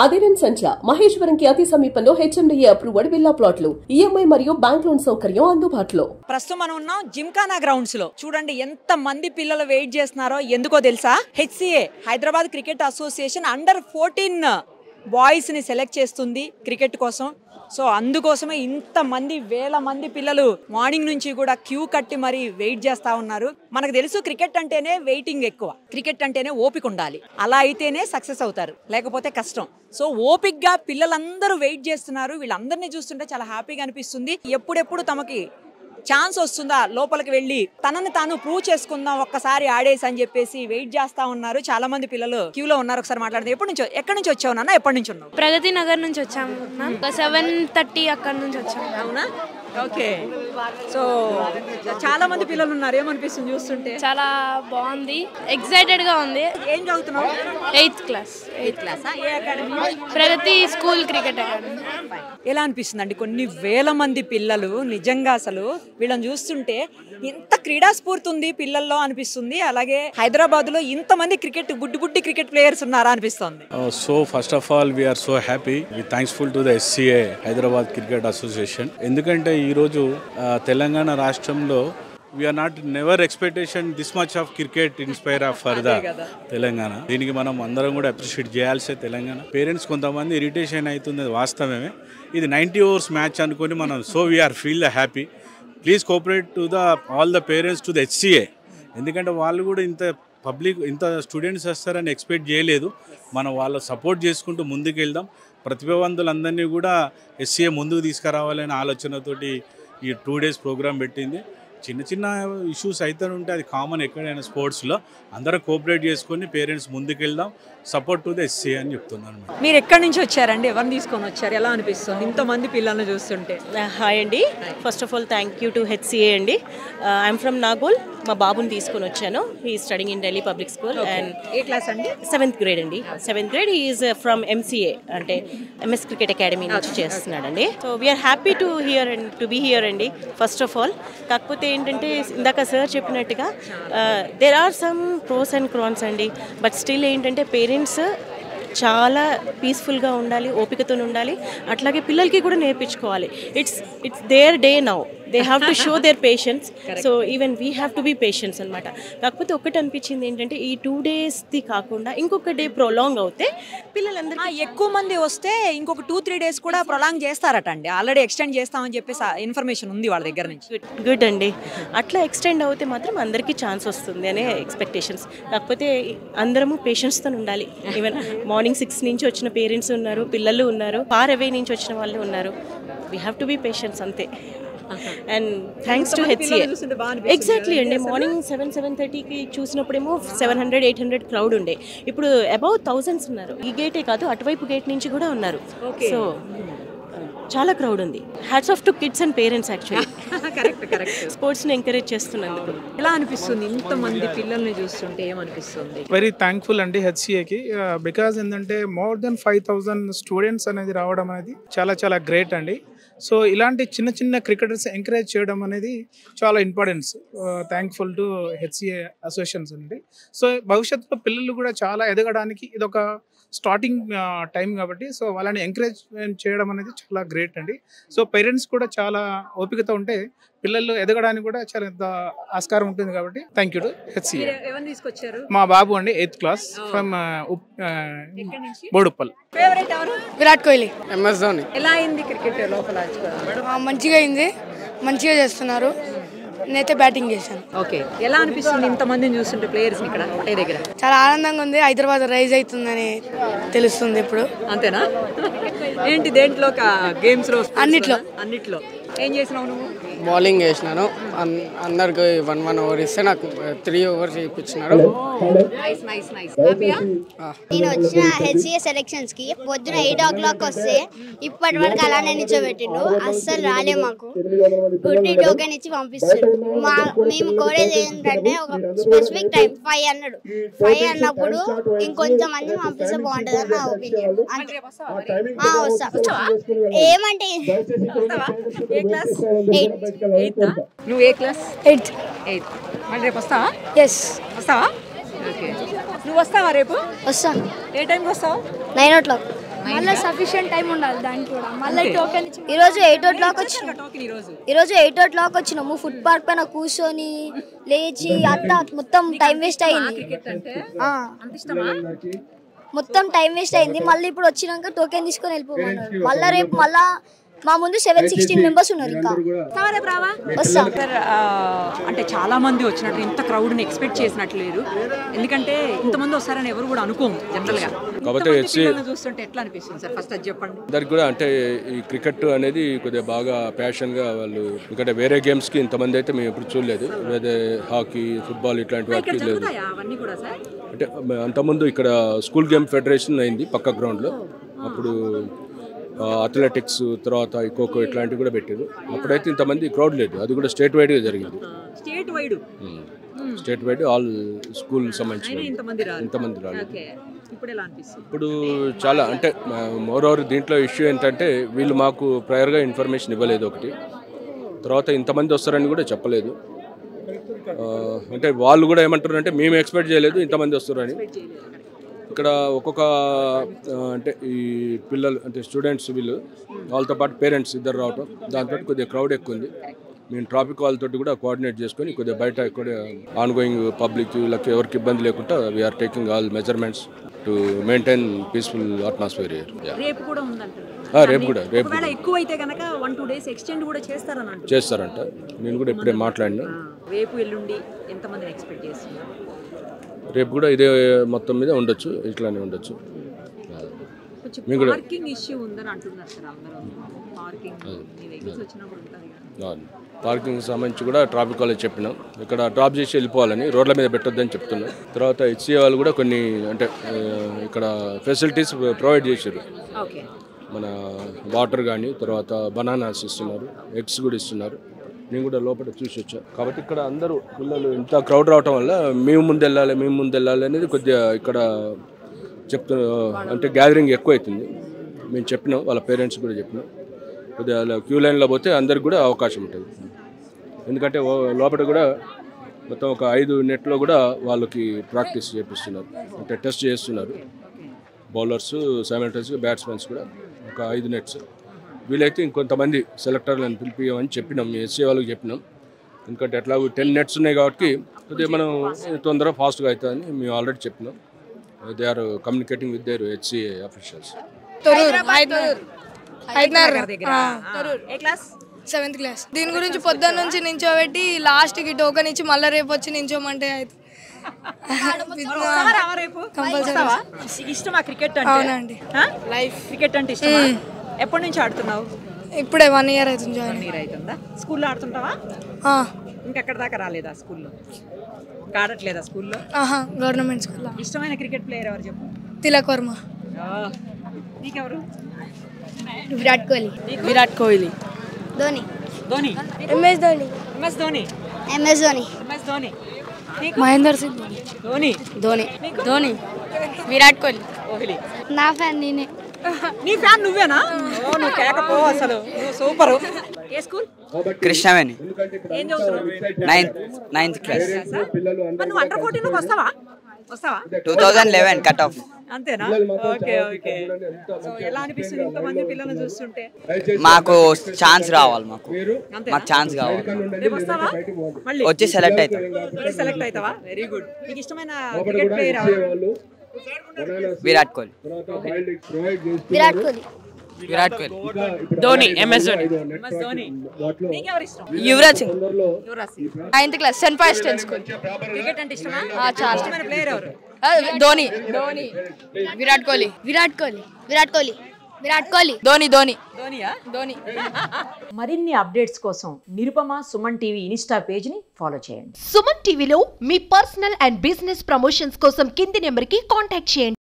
అదిరన్ సంచ మహేశ్వరంకి అతి సమీపంలో HMDA approved villa ప్లాట్లు ఈఎంఐ మరియు బ్యాంక్ లోన్ సౌకర్యం అందుబాటులో. ప్రస్తుతం మనం ఉన్నాం జిమ్ఖానా గ్రౌండ్స్ లో. చూడండి ఎంత మంది పిల్లలు వెయిట్ చేస్తున్నారో. ఎందుకో తెలుసా? HCA Hyderabad cricket association under 14 boys ని సెలెక్ట్ చేస్తుంది క్రికెట్ కోసం. సో అందుకోసమే ఇంతమంది వేల మంది పిల్లలు మార్నింగ్ నుంచి కూడా క్యూ కట్టి మరి వెయిట్ చేస్తా ఉన్నారు. మనకు తెలుసు క్రికెట్ అంటేనే వెయిటింగ్ ఎక్కువ, క్రికెట్ అంటేనే ఓపిక ఉండాలి. అలా అయితేనే సక్సెస్ అవుతారు, లేకపోతే కష్టం. సో ఓపిక్గా పిల్లలందరూ వెయిట్ చేస్తున్నారు. వీళ్ళందరినీ చూస్తుంటే చాలా హ్యాపీగా అనిపిస్తుంది. ఎప్పుడెప్పుడు తమకి ఛాన్స్ వస్తుందా లోపలికి వెళ్ళి తనని తాను ప్రూవ్ చేసుకుందాం ఒక్కసారి ఆడేసి అని చెప్పేసి వెయిట్ చేస్తా ఉన్నారు. చాలా మంది పిల్లలు క్యూలో ఉన్నారు. ఒకసారి మాట్లాడదాం. ఎక్కడి నుంచి వచ్చావు నాన్న? ఎప్పటి నుంచి ఉన్నావు? ప్రగతి నగర్ నుంచి వచ్చాము. 7:30 అక్కడ నుంచి వచ్చాము. అవునా? ఓకే. సో చాలా మంది పిల్లలు ఉన్నారు. ఏమనిపిస్తుంది చూస్తుంటే? చాలా బాగుంది, ఎక్సైటెడ్ గా ఉంది. ఏం చదువుతున్నావు? 8th class. ఏ academy? Pragati school cricket academy. ఎలా అనిపిస్తుంది అండి? కొన్ని వేల మంది పిల్లలు, నిజంగా అసలు వీళ్ళని చూస్తుంటే ఇంత క్రీడా స్ఫూర్తి ఉంది పిల్లల్లో అనిపిస్తుంది. అలాగే హైదరాబాద్ లో ఇంతమంది క్రికెట్ బుడ్డి క్రికెట్ ప్లేయర్స్ ఉన్నారా అనిపిస్తుంది. So first of all we are so happy, we thankful to the SCA Hyderabad cricket association. ఎందుకంటే ఈరోజు తెలంగాణ రాష్ట్రంలో we are not never expectation this much of cricket inspire of for the Telangana. దీనికి మనం అందరం కూడా అప్రిషియేట్ చేయాల్సే. తెలంగాణ పేరెంట్స్ కొంతమంది ఇరిటేషన్ అవుతుంది, వాస్తవమే. ఇది 90 overs మ్యాచ్ అనుకొని మనం so we are feel the happy. Please cooperate to the all the parents to the HCA. ఎందుకంటే వాళ్ళు కూడా ఇంత స్టూడెంట్స్ వస్తారని ఎక్స్పెక్ట్ చేయలేదు. మనం వాళ్ళ సపోర్ట్ చేసుకుంటూ ముందుకు వెళ్దాం. ప్రతిభావంతులందరినీ కూడా హెచ్సిఏ ముందుకు తీసుకురావాలనే ఆలోచనతోటి ఈ 2 days ప్రోగ్రాం పెట్టింది. చిన్న ఇష్యూస్ అయితే ఉంటే అది కామన్ ఎక్కడైనా స్పోర్ట్స్లో. అందరూ కోఆపరేట్ చేసుకొని పేరెంట్స్ ముందుకు వెళ్దాం. సపోర్ట్ టు ద ఎస్సీ అని చెప్తున్నాను. మీరు ఎక్కడి నుంచి వచ్చారండి? ఎవరిని తీసుకొని వచ్చారు? ఎలా అనిపిస్తుంది ఇంతమంది పిల్లల్ని చూస్తుంటే? హాయ్ అండి, first of all thank you to HCA అండి. I'm from Nagole. మా బాబుని తీసుకొని వచ్చాను. He studying in Delhi public school and ఏ క్లాస్ అండి? 7th grade అండి. 7th grade. He is from MCA అంటే ఎంఎస్ క్రికెట్ అకాడమీ నుంచి చేస్తున్నాడండి. So we are happy to be here అండి ఫస్ట్ ఆఫ్ ఆల్. కాకపోతే ఏంటంటే ఇందాక సార్ చెప్పినట్టుగా there are some pros and cons అండి. బట్ స్టిల్ ఏంటంటే పేరెంట్స్ చాలా పీస్ఫుల్గా ఉండాలి, ఓపికతో ఉండాలి. అట్లాగే పిల్లలకి కూడా నేర్పించుకోవాలి. It's their day now, they have to show their patience. So even we have to be patience అనమాట. కాకపోతే ఒకటి అనిపించింది ఏంటంటే ఈ 2 days కాకుండా ఇంకొక డే ప్రొలాంగ్ అవుతే పిల్లలందరూ ఎక్కువ మంది వస్తే ఇంకొక 2-3 days కూడా ప్రొలాంగ్ చేస్తారట అండి. ఆల్రెడీ ఎక్స్టెండ్ చేస్తామని చెప్పేసి ఇన్ఫర్మేషన్ ఉంది వాళ్ళ దగ్గర నుంచి. గుడ్ అండి. అట్లా ఎక్స్టెండ్ అవుతే మాత్రం అందరికీ ఛాన్స్ వస్తుంది అనే ఎక్స్పెక్టేషన్స్. కాకపోతే అందరము పేషెన్స్తో ఉండాలి. ఈవెన్ మార్నింగ్ 6 నుంచి వచ్చిన పేరెంట్స్ ఉన్నారు, పిల్లలు ఉన్నారు, ఫార్ అవే నుంచి వచ్చిన వాళ్ళు ఉన్నారు. We have to be patience అంతే. And thanks to HCA. Exactly అండి. మార్నింగ్ 7-7:30కి చూసినప్పుడేమో 700-800 క్రౌడ్ ఉండే. ఇప్పుడు అబౌవ్ 1000s ఉన్నారు. ఈ గేటే కాదు, అటువైపు గేట్ నుంచి కూడా ఉన్నారు. సో చాలా క్రౌడ్ ఉంది. Hats off to kids and parents actually. Correct. స్పోర్ట్స్ని ఎంకరేజ్ చేస్తున్నందుకు. ఎలా అనిపిస్తుంది ఇంతమంది పిల్లల్ని చూస్తుంటే? ఏమనిపిస్తుంది? వెరీ థ్యాంక్ఫుల్ అండి హెచ్సిఏకి. బికాజ్ ఏంటంటే మోర్ దెన్ 5000 స్టూడెంట్స్ అనేది రావడం అనేది చాలా గ్రేట్ అండి. సో ఇలాంటి చిన్న క్రికెటర్స్ ఎంకరేజ్ చేయడం అనేది చాలా importance. Thankful to HCA associations అండి. సో భవిష్యత్తులో పిల్లలు కూడా చాలా ఎదగడానికి ఇదొక స్టార్టింగ్ టైం కాబట్టి సో వాళ్ళని ఎంకరేజ్ చేయడం అనేది చాలా గ్రేట్ అండి. సో పేరెంట్స్ కూడా చాలా ఓపికతో ఉంటే పిల్లలు ఎదగడానికి కూడా చాలా ఆస్కారం ఉంటుంది కాబట్టి థ్యాంక్ యూ టు హెచ్సిఏ. మా బాబు అండి 8th class from Boduppal. Favourite ఎవరు? విరాట్ కోహ్లీ. MS ధోని. ఎలా అయింది క్రికెట్ లోపల? మంచిగా అయింది, మంచిగా చేస్తున్నారు. నేనైతే బ్యాటింగ్ చేశాను. ఓకే. ఎలా అనిపిస్తుంది ఇంతమందిని చూస్తుంటే ప్లేయర్స్ ఇక్కడ ఒకటే దగ్గర? చాలా ఆనందంగా ఉంది. హైదరాబాద్ రైజ్ అవుతుందని తెలుస్తుంది ఇప్పుడు. అంతేనా? ఏంటి దేంట్లో? గేమ్స్ లో? అన్నిట్లో ఏం చేసినావు నువ్వు? బౌలింగ్ చేసినాను. అందరికి 1 over ఇస్తే నాకు 3 overs ఇప్పించినారు. నేను వచ్చిన హెచ్సిఏ సెలెక్షన్స్ కి పొద్దున 8 o'clock వస్తే ఇప్పటి వరకు అలానే నిల్చోబెట్టిండు. అస్సలు రాలే. మాకు గుడ్డి టోకెన్ ఇచ్చి పంపిస్తారు. మేము కోరేది ఏంటంటే ఒక స్పెసిఫిక్ టైం 5 అన్నాడు. 5 అన్నప్పుడు ఇంకొంచెం మంది పంపిస్తే బాగుంటుంది అని నా ఒపీనియన్. వస్తా. ఏమంటే నువ్వు ఏ క్లాస్? 8th. మళ్ళీ రేపు వస్తావా? ఎస్. వస్తావా? ఓకే. నువ్వు వస్తావా రేపు? వస్తాను. ఏ టైంకి వస్తావు? 9 o'clock. మళ్ళీ సఫిషియెంట్ టైం ఉండాలి దానికి కూడా. మళ్ళీ టోకెన్ ఈరోజు 8:00 ఈరోజు 8:00 వచ్చినాము. ఫుడ్ పార్క్ పైన కూర్చొని లేచి అట్లా మొత్తం టైం వేస్ట్ అయింది. మొత్తం టైం వేస్ట్ అయింది. మళ్ళీ ఇప్పుడు వచ్చినాక టోకెన్ తీసుకొని వెళ్ళిపోమన్నారు. మళ్ళీ రేపు మళ్ళా మా ముందు 716 మెంబర్స్ ఉన్నారు. ఇంకా వస్తా. అంటే చాలా మంది వచ్చినట్టు ఇంత క్రౌడ్ని ఎక్స్పెక్ట్ చేసినట్లు లేరు. ఎందుకంటే ఇంతమంది వస్తారని ఎవరు కూడా అనుకోము జనరల్ గా. కాబట్టి చూస్తుంటే ఎట్లా అనిపిస్తుంది సార్? ఫస్ట్ అది చెప్పండి. అందరికి కూడా అంటే ఈ క్రికెట్ అనేది కొద్దిగా బాగా ప్యాషన్ గా వాళ్ళు, ఎందుకంటే వేరే గేమ్స్ కి ఇంతమంది అయితే మేము ఎప్పుడు చూడలేదు. వేరే హాకీ, ఫుట్బాల్ ఇట్లాంటి వాటికి లేదు. అంటే అంతకుముందు ఇక్కడ స్కూల్ గేమ్ ఫెడరేషన్ అయింది పక్క గ్రౌండ్ లో. అప్పుడు అథ్లెటిక్స్, తర్వాత ఈ ఖోఖో ఇట్లాంటివి కూడా పెట్టారు. అప్పుడైతే ఇంతమంది క్రౌడ్ లేదు. అది కూడా స్టేట్ వైడ్గా జరిగింది. స్టేట్ వైడ్ ఆల్ స్కూల్ సంబంధించిన ఇంతమంది రాలేదు. ఇప్పుడు చాలా అంటే మోరోవర్ దీంట్లో ఇష్యూ ఏంటంటే వీళ్ళు మాకు ప్రయర్గా ఇన్ఫర్మేషన్ ఇవ్వలేదు ఒకటి. తర్వాత ఇంతమంది వస్తారని కూడా చెప్పలేదు. అంటే వాళ్ళు కూడా ఏమంటారు అంటే మేము ఎక్స్పెక్ట్ చేయలేదు ఇంతమంది వస్తారని. ఇక్కడ ఒక్కొక్క అంటే ఈ పిల్లలు అంటే స్టూడెంట్స్ వీళ్ళు వాళ్ళతో పాటు పేరెంట్స్ ఇద్దరు రావటం, దాంతో కొద్దిగా క్రౌడ్ ఎక్కువ ఉంది. మేము ట్రాఫిక్ వాళ్ళతో కూడా కోఆర్డినేట్ చేసుకొని కొద్దిగా బయట ఇక్కడ ఆన్ గోయింగ్ పబ్లిక్ వీళ్ళకి ఎవరికి ఇబ్బంది లేకుండా we are taking all measurements to maintain peaceful atmosphere here. రేపు కూడా చేస్తారంట. నేను కూడా ఇప్పుడే మాట్లాడినా. రేపు కూడా ఇదే మొత్తం మీద ఉండొచ్చు, ఇట్లానే ఉండొచ్చు. పార్కింగ్ సంబంధించి కూడా ట్రాఫిక్ వాళ్ళకి చెప్పినాం, ఇక్కడ డ్రాప్ చేసి వెళ్ళిపోవాలని, రోడ్ల మీద పెట్టొద్దని చెప్తున్నాం. తర్వాత హెచ్సిఏ వాళ్ళు కూడా కొన్ని అంటే ఇక్కడ ఫెసిలిటీస్ ప్రొవైడ్ చేశారు. మన వాటర్ కానీ, తర్వాత బనానాస్ ఇస్తున్నారు, ఎగ్స్ కూడా ఇస్తున్నారు. నేను కూడా లోపల చూసి వచ్చా. కాబట్టి ఇక్కడ అందరూ పిల్లలు ఇంత క్రౌడ్ రావటం వల్ల మేము ముందు వెళ్ళాలి అనేది కొద్దిగా ఇక్కడ అంటే గ్యాదరింగ్ ఎక్కువ అవుతుంది. మేము చెప్పినాం, వాళ్ళ పేరెంట్స్ కూడా చెప్పినాం. కొద్దిగా క్యూ లైన్లో పోతే అందరికి కూడా అవకాశం ఉంటుంది. ఎందుకంటే లోపల కూడా మొత్తం ఒక 5 నెట్లో కూడా వాళ్ళకి ప్రాక్టీస్ చేపిస్తున్నారు, అంటే టెస్ట్ చేస్తున్నారు. బౌలర్స్ సైమల్టేనియస్గా బ్యాట్స్మెన్స్ కూడా ఒక 5 నెట్స్. వీలైతే ఇంకొంతమంది సెలెక్టర్లను పిలిపియమని చెప్పినాం, ఎస్సీ వాళ్ళకి చెప్పినాం. ఎందుకంటే ఎట్లా 10 నెట్స్ ఉన్నాయి కాబట్టి కొద్దిగా మనం తొందరగా ఫాస్ట్గా అవుతుందని మేము ఆల్రెడీ చెప్పినాం. They are communicating with their HCA officials. 7th class. దీని గురించి పొద్దున్న నుంచి నించోబెట్టి లాస్ట్కి టోకెన్ ఇచ్చి మళ్ళీ రేపు వచ్చి నించోమంటే ఇష్టమా క్రికెట్? అవునండి, లైఫ్ క్రికెట్ అంటే ఇష్టమా? ఎప్పటి నుంచి ఆడుతున్నావు? ఇప్పుడే 1 year అవుతుంది. 1 year అవుతుందా? స్కూల్లో ఆడుతుంటావా? ఇంకెక్కడ దాకా రాలేదా? స్కూల్లో ఆడట్లేదా? స్కూల్లో గవర్నమెంట్ స్కూల్లో. ఇష్టమైన క్రికెట్ ప్లేయర్ ఎవరు చెప్పు? తిలక్ వర్మ. నీకెవరు? విరాట్ కోహ్లీ. ధోని. MS ధోని. మహేందర్ సింగ్ ధోని. విరాట్ కోహ్లీ. నా ఫ్యాన్ నేనే. నీ ఫ్యాన్ నువ్వేనా? నువ్వు కేకపో అసలు, నువ్వు సూపర్. ఏ స్కూల్? కృష్ణవేణి. ఏం చదువుతున్నావు? 9th class. నువ్వు అండర్ 14 వస్తావా? 2011 కట్ ఆఫ్. అంతేనా? ఓకే. సో ఎలా అనిపిస్తుంది ఇంతమంది పిల్లల్ని చూస్తుంటే? మాకు ఛాన్స్ రావాలి, మాకు ఛాన్స్ కావాలి. వచ్చి సెలెక్ట్ అవుతావా? Very good. నీకు ఇష్టమైన క్రికెట్ ప్లేయర్ ఎవరు? విరాట్ కోహ్లీ. ధోని. MS ధోని. నీకెవరు ఇష్టం? Yuvraj Singh. 9th class, saint ఫాస్టన్ స్కూల్. క్రికెట్ అంటే ఇష్టమా? చాలా. ఇష్టమైన ప్లేయర్ ఎవరు? ధోని. విరాట్ కోహ్లీ. ధోని. మరిన్ని అప్డేట్స్ కోసం Nirupama Suman TV Insta page ని ఫాలో చేయండి. సుమన్ టీవీలో మీ పర్సనల్ అండ్ బిజినెస్ ప్రమోషన్స్ కోసం కింది నెంబర్ కి కాంటాక్ట్ చేయండి.